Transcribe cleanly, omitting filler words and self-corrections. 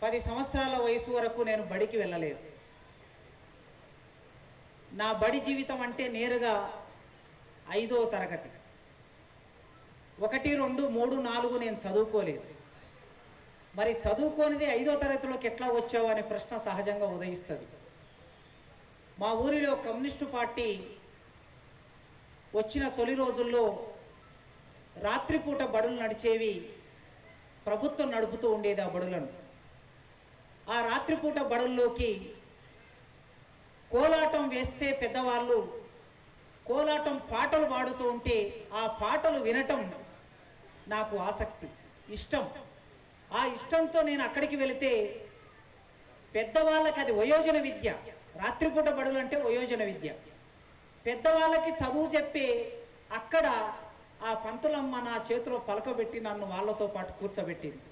10 సంవత్సరాల వయసు వరకు నేను బడికి వెళ్ళలేదు. నా బడి జీవితం అంటే నేరుగా 5వ తరగతి. 1, 2, 3, 4 నేను చదువుకోలేదు. మరి చదువుకోనిది 5వ తరగతిలోకి ఎట్లా వచ్చావు అనే ప్రశ్న సహజంగా ఉదయిస్తుంది. మా ఊరిలో కమ్యూనిస్టు పార్టీ వచ్చిన తొలి రోజుల్లో రాత్రిపూట బడులు నడిచేవి. ప్రభుత్వం నడుపుతూ ఉండేది ఆ బడులను. ఆ రాత్రిపూట బడుల్లోకి కోలాటం వేస్తే పెద్దవాళ్ళు కోలాటం పాటలు పాడుతూ ఉంటే ఆ పాటలు వినటం నాకు ఆసక్తి, ఇష్టం. ఆ ఇష్టంతో నేను అక్కడికి వెళితే పెద్దవాళ్ళకి అది వయోజన విద్య. రాత్రిపూట బడులు అంటే వయోజన విద్య. పెద్దవాళ్ళకి చదువు చెప్పే అక్కడ ఆ పంతులమ్మ నా చేతిలో పలకబెట్టి నన్ను వాళ్ళతో పాటు కూర్చోబెట్టింది.